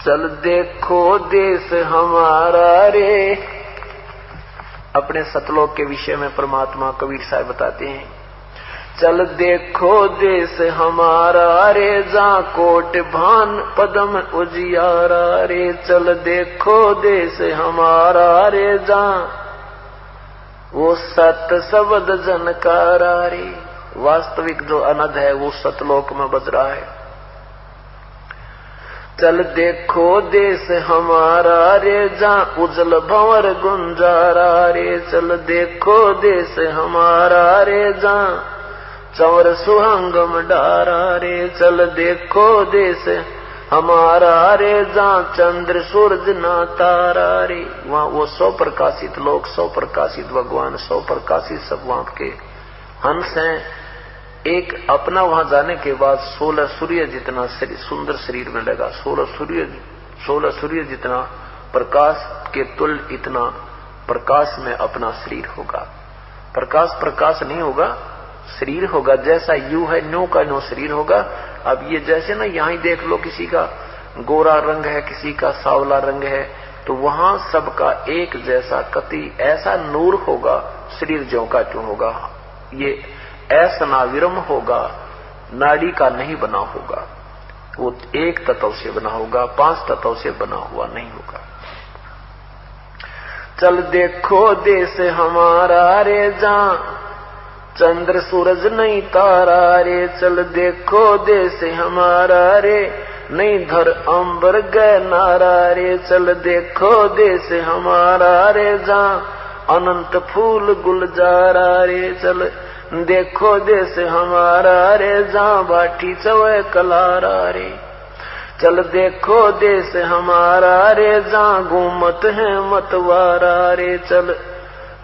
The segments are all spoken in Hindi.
चल देखो देश हमारा रे। अपने सतलोक के विषय में परमात्मा कबीर साहब बताते हैं, चल देखो देश हमारा रे, जा कोट भान पदम उजियारा रे। चल देखो देश हमारा रे, जा वो सत शब्द जनकारा रे। वास्तविक जो अनद है वो सतलोक में बज रहा है। चल देखो देश हमारा रे, जा उजल भंवर गुंजारा रे। चल देखो देश हमारा रे, जा चंवर सुहंगम डारा रे। चल देखो देश हमारा रे, जा चंद्र सूरज ना तारा रे। वहां वो 100 प्रकाशित लोग, 100 प्रकाशित भगवान, 100 प्रकाशित सब वहां के हंस हैं। एक अपना वहां जाने के बाद 16 सूर्य जितना सुंदर शरीर में लगा। 16 सूर्य जितना प्रकाश के तुल्य इतना प्रकाश में अपना शरीर होगा। प्रकाश नहीं होगा, शरीर होगा। जैसा यू है न्यू का न्यू शरीर होगा। अब ये जैसे ना यहाँ देख लो, किसी का गोरा रंग है, किसी का सांवला रंग है, तो वहां सबका एक जैसा कति ऐसा नूर होगा, शरीर ज्यों का त्यों होगा। ये ऐसा नाविरम होगा, नाड़ी का नहीं बना होगा, वो एक तत्व से बना होगा, 5 तत्व से बना हुआ नहीं होगा। चल देखो देश हमारा रे, जा चंद्र सूरज नहीं तारा रे। चल देखो देश हमारा रे, नहीं धर अंबर गए नारा रे। चल देखो देश हमारा रे, जा अनंत फूल गुलजारा रे। चल देखो देश हमारा रे, जा बाटी चवे कलारा रे। चल देखो देश हमारा रे, जा घूमत है मतवारा रे। चल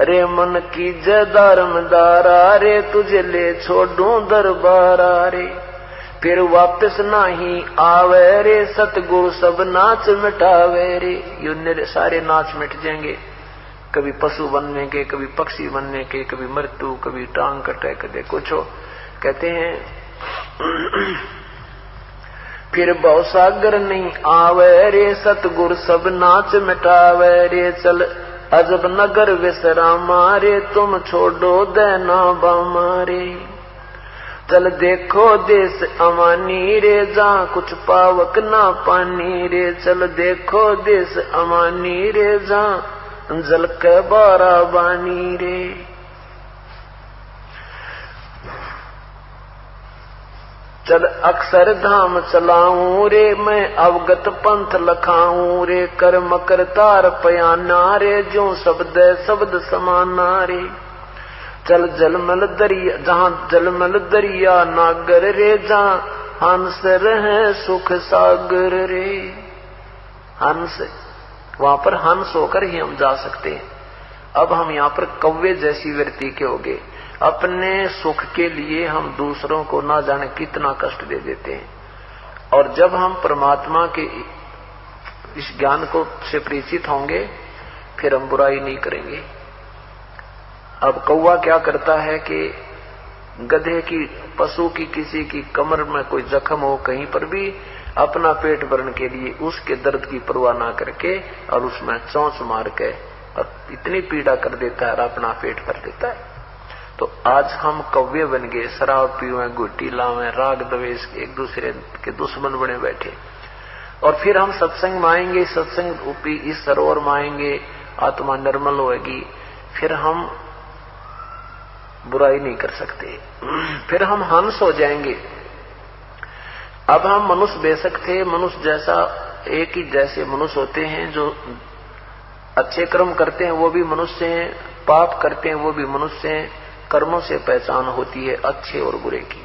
रे मन की जदारमदारा रे, तुझे ले छोड़ूं दरबारा रे। फिर वापस नहीं आवे रे, सतगुरु सब नाच मिटावे रे। ये सारे नाच मिट जाएंगे, कभी पशु बनने के, कभी पक्षी बनने के, कभी मृत्यु, कभी टांग कटे, कभी कुछ हो। कहते हैं फिर भवसागर नहीं आवे रे, सतगुरु सब नाच मिटावे रे। चल अजब नगर विश्रामा रे, तुम छोड़ो देना बामारे। चल देखो देश अमानी रे, जा कुछ पावक ना पानी रे। चल देखो देश अमानी रे, जा जल के बारा बानी रे। चल अक्षर धाम चलाऊं रे, मैं अवगत पंथ लखाऊं रे। कर मकर तार पयाना रे, जो शब्द समाना रे। चल जलमल दरिया, जहां जलमल दरिया नागर रे, जहां हंस रहे सुख सागर रे। हंस, वहां पर हंस होकर ही हम जा सकते हैं। अब हम यहाँ पर कौवे जैसी वृत्ति के हो गए। अपने सुख के लिए हम दूसरों को ना जाने कितना कष्ट दे देते हैं। और जब हम परमात्मा के इस ज्ञान को से परिचित होंगे, फिर हम बुराई नहीं करेंगे। अब कौवा क्या करता है कि गधे की, पशु की, किसी की कमर में कोई जख्म हो कहीं पर भी, अपना पेट भरने के लिए उसके दर्द की परवाह ना करके और उसमें चोंच मार के और इतनी पीड़ा कर देता है और अपना पेट भर देता है। तो आज हम कौवे बन गए, शराब पीवे, गुट्टी लावे, राग द्वेष, एक दूसरे के दुश्मन बने बैठे। और फिर हम सत्संग में आएंगे, सत्संग रूपी इस सरोवर में आएंगे, आत्मा निर्मल होगी, फिर हम बुराई नहीं कर सकते, फिर हम हंस हो जाएंगे। अब हम मनुष्य बेशक थे, मनुष्य जैसा एक ही जैसे मनुष्य होते हैं, जो अच्छे कर्म करते हैं वो भी मनुष्य हैं, पाप करते हैं वो भी मनुष्य हैं। कर्मों से पहचान होती है अच्छे और बुरे की।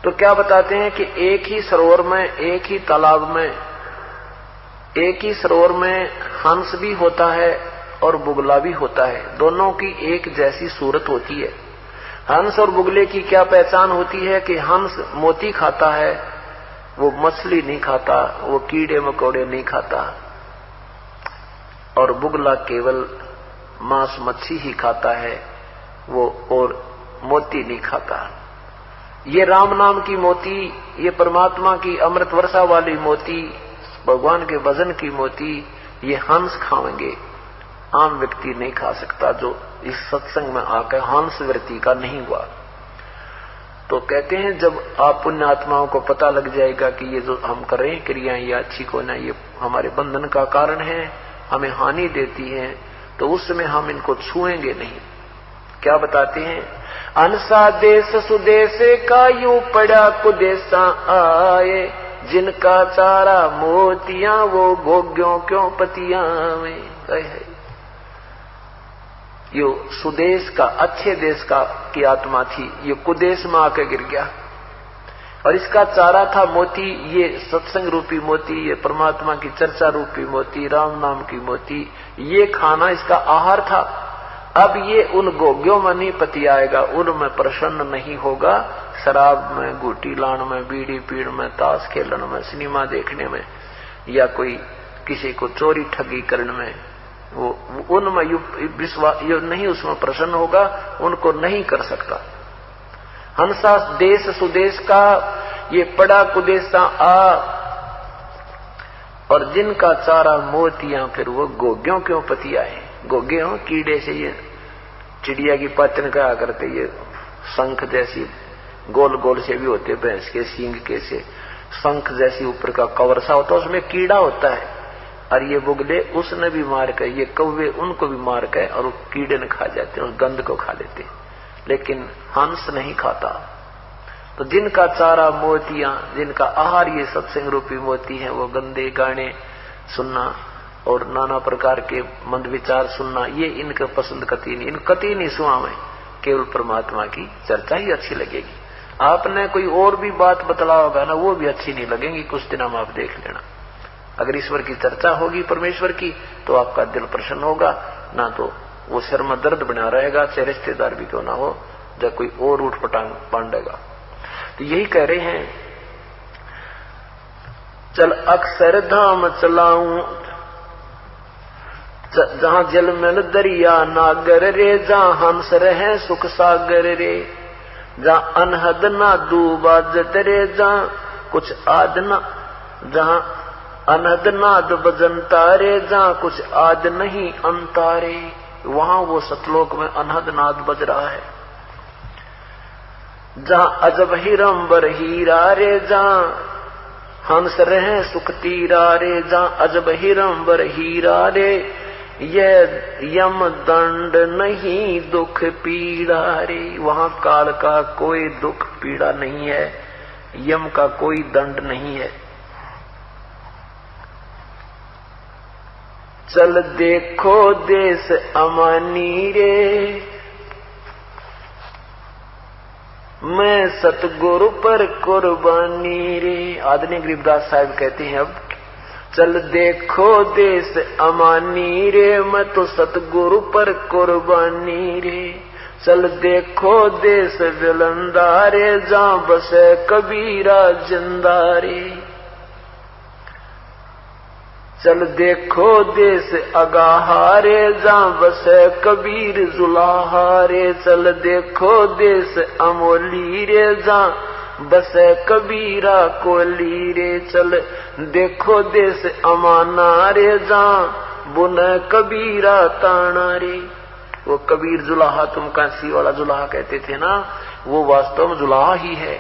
तो क्या बताते हैं कि एक ही सरोवर में, एक ही तालाब में, एक ही सरोवर में हंस भी होता है और बुगला भी होता है। दोनों की एक जैसी सूरत होती है। हंस और बुगले की क्या पहचान होती है कि हंस मोती खाता है, वो मछली नहीं खाता, वो कीड़े मकोड़े नहीं खाता, और बुगला केवल मांस मच्छी ही खाता है, वो और मोती नहीं खाता। ये राम नाम की मोती, ये परमात्मा की अमृत वर्षा वाली मोती भगवान के भजन की मोती ये हंस खाएंगे, आम व्यक्ति नहीं खा सकता जो इस सत्संग में आकर हंस वृत्ति का नहीं हुआ। तो कहते हैं जब आप पुण्य आत्माओं को पता लग जाएगा कि ये जो हम कर रहे हैं क्रियाएं ये अच्छी को ना, ये हमारे बंधन का कारण है, हमें हानि देती है, तो उस समय हम इनको छुएंगे नहीं। क्या बताते हैं, अनसा देश सुदेश का यूं पड़ा कुदेशा आए, जिनका चारा मोतियां वो भोग्यों क्यों पतियां में। यो सुदेश का अच्छे देश का की आत्मा थी, ये कुदेश में आकर गिर गया और इसका चारा था मोती, ये सत्संग रूपी मोती, ये परमात्मा की चर्चा रूपी मोती, राम नाम की मोती, ये खाना इसका आहार था। अब ये उन गोग्यों में नहीं पति आएगा, उनमें प्रसन्न नहीं होगा, शराब में, गुटी लान में, बीड़ी पीड़ में, ताश खेलन में, सिनेमा देखने में, या कोई किसी को चोरी ठगी करने में, वो उनमें विश्वास नहीं, उसमें प्रसन्न होगा, उनको नहीं कर सकता। हंसा देश सुदेश का ये पड़ा कुदेशा आ, और जिनका चारा मोतियां फिर वो गोग्यों क्यों पति आए। गोगे हो कीड़े से, ये चिड़िया की पतन कहा करते, ये शंख जैसी गोल गोल से भी होते, भैंस के सींग के से शंख जैसी ऊपर का कवर सा होता है, उसमें कीड़ा होता है, और ये बुगले उसने भी मार कर, ये कौवे उनको भी मार कर, और वो कीड़े ने खा जाते हैं, उस गंध को खा लेते, लेकिन हंस नहीं खाता। तो जिनका चारा मोतियां, जिनका आहार ये सत्संग रूपी मोती है, वो गंदे गाने सुनना और नाना प्रकार के मंद विचार सुनना, ये इनके पसंद कती नहीं, इन कती नहीं सुना में, केवल परमात्मा की चर्चा ही अच्छी लगेगी। आपने कोई और भी बात बतला होगा ना, वो भी अच्छी नहीं लगेगी, कुछ दिन हम आप देख लेना। अगर ईश्वर की चर्चा होगी परमेश्वर की, तो आपका दिल प्रसन्न होगा, ना तो वो सिर में दर्द बना रहेगा, चाहे रिश्तेदार भी क्यों ना हो, जब कोई और उठ पटांग पांडेगा। तो यही कह रहे हैं, चल अक्सर धाम चलाऊं, जहां जल में दरिया नागर रे, जहां हंस रहे सुख सागर रे, जहां अनहद ना दूबाजत रे, जहां कुछ आद ना, जहां अनहद नाद बजनता रे, जहां कुछ आद नहीं अंतारे, वहां वो सतलोक में अनहद नाद बज रहा है। जहां अजब हिरंबर हीरा रे, जहां हंस रहे सुख तीरा रे, जहां अजब हिरंबर हीरा रे, यह यम दंड नहीं दुख पीड़ा रे, वहां काल का कोई दुख पीड़ा नहीं है, यम का कोई दंड नहीं है। चल देखो देश अमानी रे, मैं सतगुरु पर कुर्बानी रे। आदरणीय गरीबदास साहब कहते हैं, अब चल देखो देश अमानी रे, मैं तो सतगुरु पर कुर्बानी रे। चल देखो देश विलंदा रे, जहां बसे कबीरा जिंदा रे। चल देखो देश अगाहारे, जहां बसे कबीर जुलाहारे। चल देखो देश अमोली रे, जहां बसे कबीरा कोली रे। चल देखो देश अमाना रे, जहां बुन कबीरा ताना रे। वो कबीर जुलाहा, तुम काशी वाला जुलाहा कहते थे ना, वो वास्तव में जुलाहा ही है।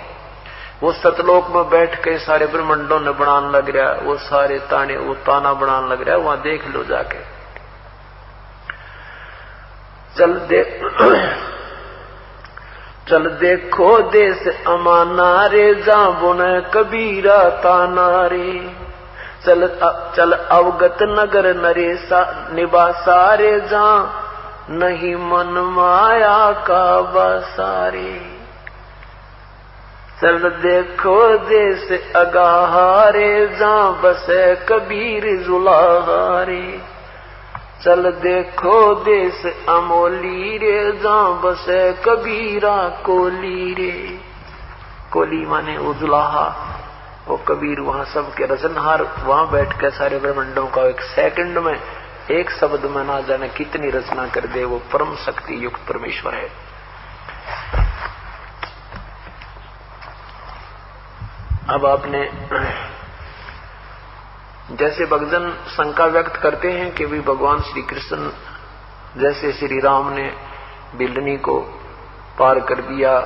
वो सतलोक में बैठ के सारे ब्रह्मंडों ने बनाने लग रहा, वो सारे ताने, वो ताना बनाने लग रहा है, वहां देख लो जाके। चल देखो देश अमाना रे, जहां बुन कबीरा ताना रे। चल अवगत नगर नरेसा निवासा रे, जहां नहीं मन माया का बसारे। चल देखो देश अगाहारे, जहां बसे कबीर जुलाहारे। चल देखो देश अमोली रे, जहां बसे कबीरा कोली रे। कोली माने वो जुलाहा, वो कबीर, वहां सबके रचनहार, वहां बैठ के सारे ब्रह्मंडों का एक सेकंड में, एक शब्द में ना जाने कितनी रचना कर दे, वो परम शक्ति युक्त परमेश्वर है। अब आपने जैसे भक्तजन शंका व्यक्त करते हैं कि भी भगवान श्री कृष्ण जैसे श्री राम ने बिल्लनी को पार कर दिया,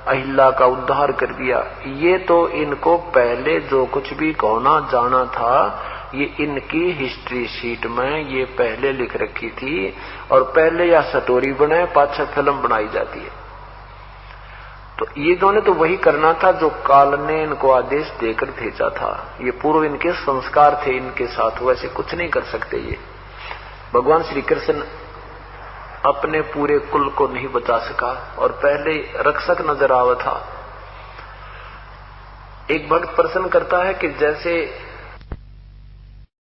अहिल्या का उद्धार कर दिया, ये तो इनको पहले जो कुछ भी होना जाना था ये इनकी हिस्ट्री शीट में ये पहले लिख रखी थी और पहले या स्टोरी बने पाछा फिल्म बनाई जाती है। तो ये दोनों तो वही करना था जो काल ने इनको आदेश देकर भेजा था। ये पूर्व इनके संस्कार थे इनके साथ, वैसे कुछ नहीं कर सकते। ये भगवान श्री कृष्ण अपने पूरे कुल को नहीं बचा सका और पहले रक्षक नजर आवा था। एक भक्त प्रश्न करता है कि जैसे